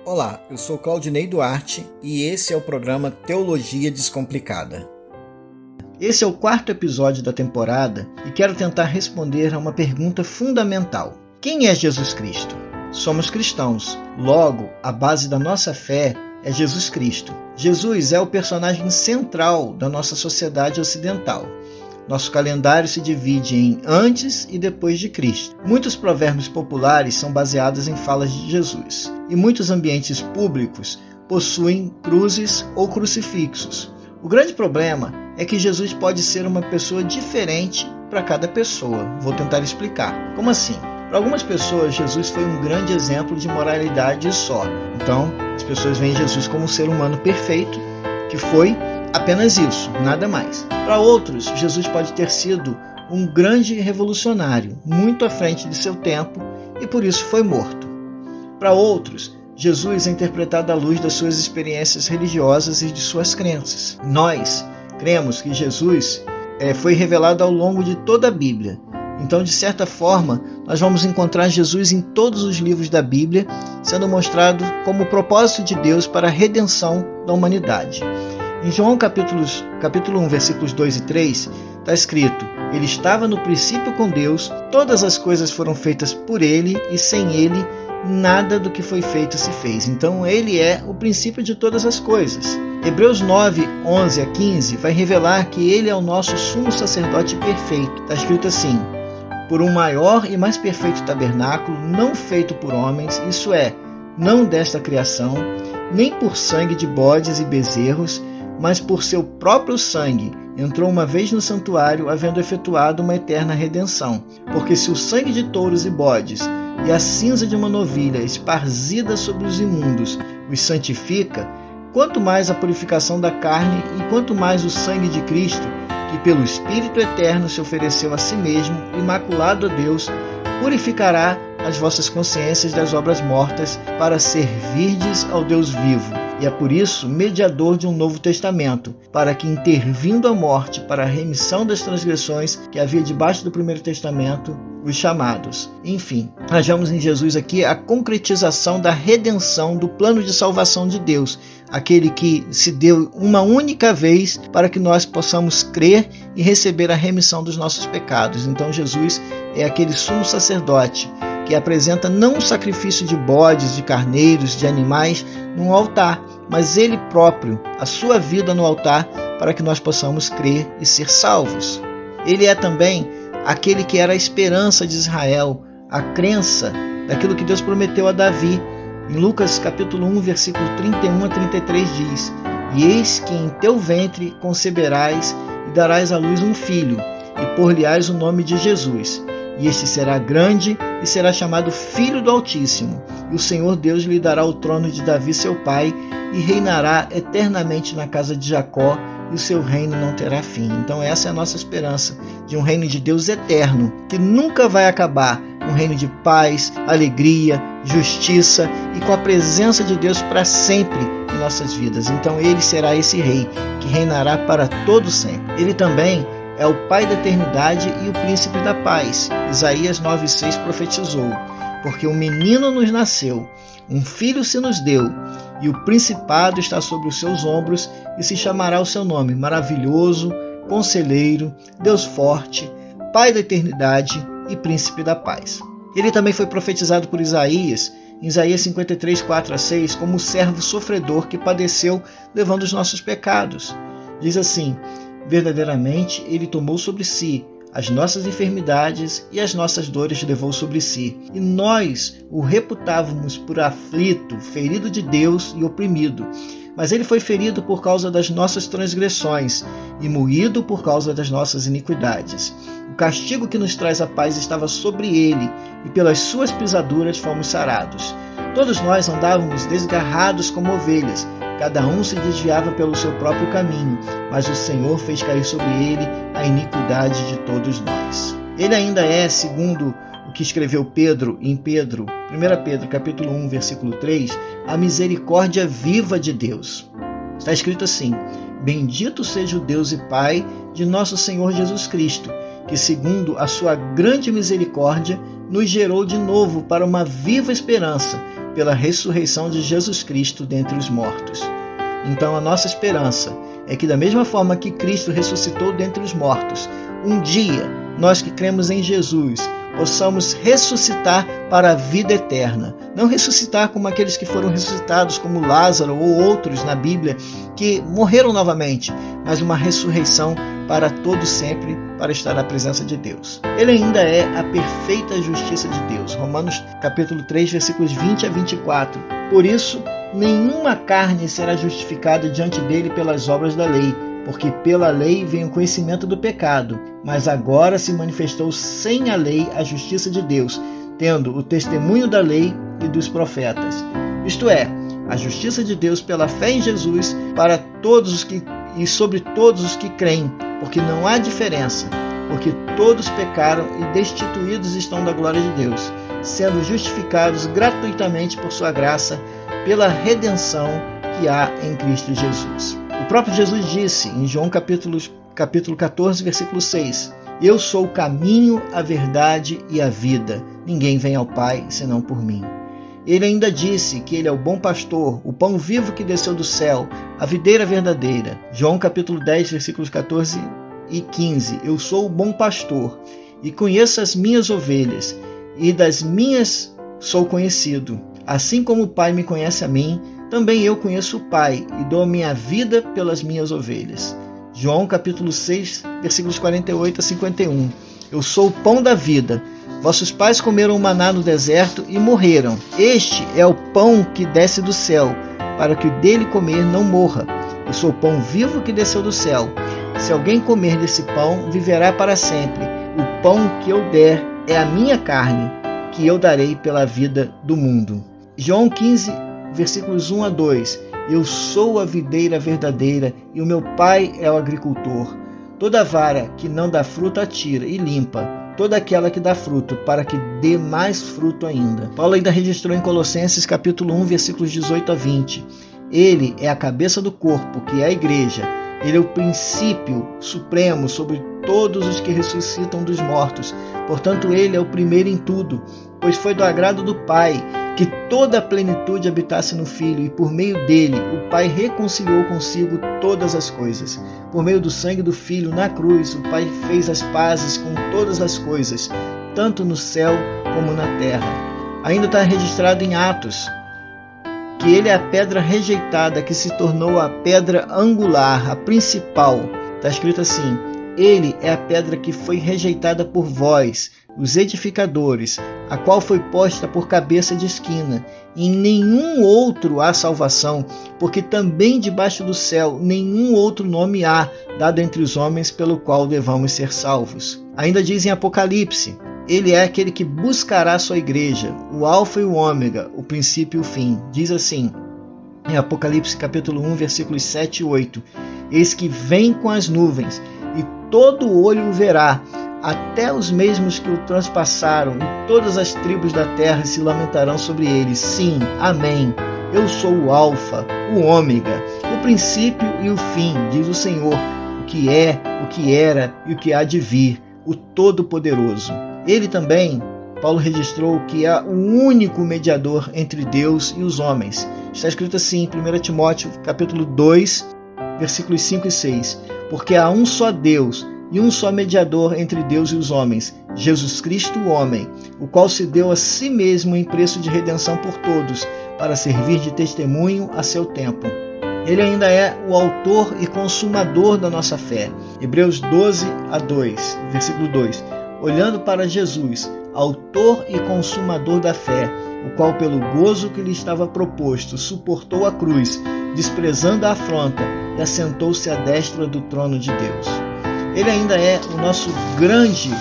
Olá, eu sou Claudinei Duarte e esse é o programa Teologia Descomplicada. Esse é o 4º episódio da temporada e quero tentar responder a uma pergunta fundamental. Quem é Jesus Cristo? Somos cristãos, logo, a base da nossa fé é Jesus Cristo. Jesus é o personagem central da nossa sociedade ocidental. Nosso calendário se divide em antes e depois de Cristo. Muitos provérbios populares são baseados em falas de Jesus. E muitos ambientes públicos possuem cruzes ou crucifixos. O grande problema é que Jesus pode ser uma pessoa diferente para cada pessoa. Vou tentar explicar. Como assim? Para algumas pessoas, Jesus foi um grande exemplo de moralidade só. Então, as pessoas veem Jesus como um ser humano perfeito, que foi apenas isso, nada mais. Para outros, Jesus pode ter sido um grande revolucionário, muito à frente de seu tempo, e por isso foi morto. Para outros, Jesus é interpretado à luz das suas experiências religiosas e de suas crenças. Nós cremos que Jesus foi revelado ao longo de toda a Bíblia. Então, de certa forma, nós vamos encontrar Jesus em todos os livros da Bíblia, sendo mostrado como o propósito de Deus para a redenção da humanidade. Em João capítulo 1, versículos 2 e 3, está escrito: Ele estava no princípio com Deus, todas as coisas foram feitas por Ele, e sem Ele, nada do que foi feito se fez. Então, Ele é o princípio de todas as coisas. Hebreus 9, 11 a 15 vai revelar que Ele é o nosso sumo sacerdote perfeito. Está escrito assim: Por um maior e mais perfeito tabernáculo, não feito por homens, isso é, não desta criação, nem por sangue de bodes e bezerros, mas por seu próprio sangue, entrou uma vez no santuário, havendo efetuado uma eterna redenção. Porque se o sangue de touros e bodes e a cinza de uma novilha esparzida sobre os imundos os santifica, quanto mais a purificação da carne e quanto mais o sangue de Cristo, que pelo Espírito Eterno se ofereceu a si mesmo, imaculado a Deus, purificará as vossas consciências das obras mortas, para servirdes ao Deus vivo. E é por isso mediador de um novo testamento, para que, intervindo a morte para a remissão das transgressões que havia debaixo do primeiro testamento, os chamados. Enfim, nós vemos em Jesus aqui a concretização da redenção do plano de salvação de Deus, aquele que se deu uma única vez para que nós possamos crer e receber a remissão dos nossos pecados. Então Jesus é aquele sumo sacerdote que apresenta não um sacrifício de bodes, de carneiros, de animais num altar, mas ele próprio, a sua vida no altar, para que nós possamos crer e ser salvos. Ele é também aquele que era a esperança de Israel, a crença daquilo que Deus prometeu a Davi. Em Lucas capítulo 1, versículo 31 a 33 diz: E eis que em teu ventre conceberás e darás à luz um filho, e por-lhe-ás o nome de Jesus. E este será grande e será chamado Filho do Altíssimo. E o Senhor Deus lhe dará o trono de Davi seu pai, e reinará eternamente na casa de Jacó, e o seu reino não terá fim. Então essa é a nossa esperança, de um reino de Deus eterno, que nunca vai acabar. Um reino de paz, alegria, justiça e com a presença de Deus para sempre em nossas vidas. Então ele será esse rei, que reinará para todo sempre. Ele também é o Pai da eternidade e o Príncipe da paz. Isaías 9,6 profetizou: Porque um menino nos nasceu, um filho se nos deu, e o principado está sobre os seus ombros, e se chamará o seu nome Maravilhoso, Conselheiro, Deus Forte, Pai da eternidade e Príncipe da paz. Ele também foi profetizado por Isaías, em Isaías 53, 4 a 6, como o servo sofredor que padeceu levando os nossos pecados. Diz assim: Verdadeiramente ele tomou sobre si as nossas enfermidades e as nossas dores levou sobre si. E nós o reputávamos por aflito, ferido de Deus e oprimido. Mas ele foi ferido por causa das nossas transgressões e moído por causa das nossas iniquidades. O castigo que nos traz a paz estava sobre ele, e pelas suas pisaduras fomos sarados. Todos nós andávamos desgarrados como ovelhas, cada um se desviava pelo seu próprio caminho, mas o Senhor fez cair sobre ele a iniquidade de todos nós. Ele ainda é, segundo o que escreveu Pedro em 1 Pedro capítulo 1, versículo 3, a misericórdia viva de Deus. Está escrito assim: Bendito seja o Deus e Pai de nosso Senhor Jesus Cristo, que segundo a sua grande misericórdia nos gerou de novo para uma viva esperança, pela ressurreição de Jesus Cristo dentre os mortos. Então a nossa esperança é que, da mesma forma que Cristo ressuscitou dentre os mortos, um dia nós que cremos em Jesus possamos ressuscitar para a vida eterna. Não ressuscitar como aqueles que foram ressuscitados, como Lázaro ou outros na Bíblia, que morreram novamente, mas uma ressurreição para todo sempre, para estar na presença de Deus. Ele ainda é a perfeita justiça de Deus. Romanos capítulo 3, versículos 20 a 24. Por isso, nenhuma carne será justificada diante dele pelas obras da lei, porque pela lei vem o conhecimento do pecado, mas agora se manifestou sem a lei a justiça de Deus, tendo o testemunho da lei e dos profetas. Isto é, a justiça de Deus pela fé em Jesus para todos os que e sobre todos os que creem, porque não há diferença, porque todos pecaram e destituídos estão da glória de Deus, sendo justificados gratuitamente por sua graça, pela redenção que há em Cristo Jesus. O próprio Jesus disse em João capítulo 14, versículo 6, Eu sou o caminho, a verdade e a vida. Ninguém vem ao Pai senão por mim. Ele ainda disse que ele é o bom pastor, o pão vivo que desceu do céu, a videira verdadeira. João capítulo 10, versículos 14 e 15. Eu sou o bom pastor e conheço as minhas ovelhas, e das minhas sou conhecido. Assim como o Pai me conhece a mim, também eu conheço o Pai e dou a minha vida pelas minhas ovelhas. João capítulo 6, versículos 48 a 51. Eu sou o pão da vida. Vossos pais comeram o maná no deserto e morreram. Este é o pão que desce do céu, para que o dele comer não morra. Eu sou o pão vivo que desceu do céu. Se alguém comer desse pão, viverá para sempre. O pão que eu der é a minha carne, que eu darei pela vida do mundo. João 15, versículos 1 a 2. Eu sou a videira verdadeira e o meu pai é o agricultor. Toda vara que não dá fruto atira e limpa, toda aquela que dá fruto, para que dê mais fruto ainda. Paulo ainda registrou em Colossenses capítulo 1, versículos 18 a 20. Ele é a cabeça do corpo, que é a igreja. Ele é o princípio supremo sobre todos os que ressuscitam dos mortos. Portanto, ele é o primeiro em tudo, pois foi do agrado do Pai que toda a plenitude habitasse no Filho, e por meio dele o Pai reconciliou consigo todas as coisas. Por meio do sangue do Filho na cruz, o Pai fez as pazes com todas as coisas, tanto no céu como na terra. Ainda está registrado em Atos que ele é a pedra rejeitada que se tornou a pedra angular, a principal. Está escrito assim: ele é a pedra que foi rejeitada por vós, os edificadores, a qual foi posta por cabeça de esquina. Em nenhum outro há salvação, porque também debaixo do céu nenhum outro nome há dado entre os homens pelo qual devamos ser salvos. Ainda diz em Apocalipse: ele é aquele que buscará a sua igreja, o alfa e o ômega, o princípio e o fim. Diz assim em Apocalipse capítulo 1, versículos 7 e 8. Eis que vem com as nuvens, e todo olho o verá, até os mesmos que o transpassaram, e todas as tribos da terra se lamentarão sobre ele. Sim, amém. Eu sou o alfa, o ômega, o princípio e o fim, diz o Senhor, o que é, o que era e o que há de vir, o Todo-Poderoso. Ele também, Paulo registrou que é o único mediador entre Deus e os homens. Está escrito assim em 1 Timóteo capítulo 2, versículos 5 e 6. Porque há um só Deus e um só mediador entre Deus e os homens, Jesus Cristo, o homem, o qual se deu a si mesmo em preço de redenção por todos, para servir de testemunho a seu tempo. Ele ainda é o autor e consumador da nossa fé. Hebreus 12 a 2, versículo 2. Olhando para Jesus, autor e consumador da fé, o qual pelo gozo que lhe estava proposto suportou a cruz, desprezando a afronta, e assentou-se à destra do trono de Deus. Ele ainda é o nosso grande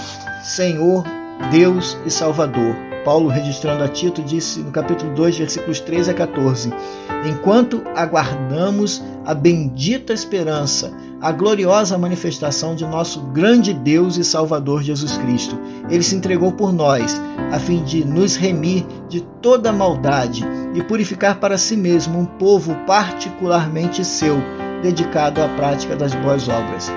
Senhor, Deus e Salvador. Paulo, registrando a Tito, disse no capítulo 2, versículos 13 a 14: enquanto aguardamos a bendita esperança, a gloriosa manifestação de nosso grande Deus e Salvador Jesus Cristo. Ele se entregou por nós, a fim de nos remir de toda maldade e purificar para si mesmo um povo particularmente seu, dedicado à prática das boas obras.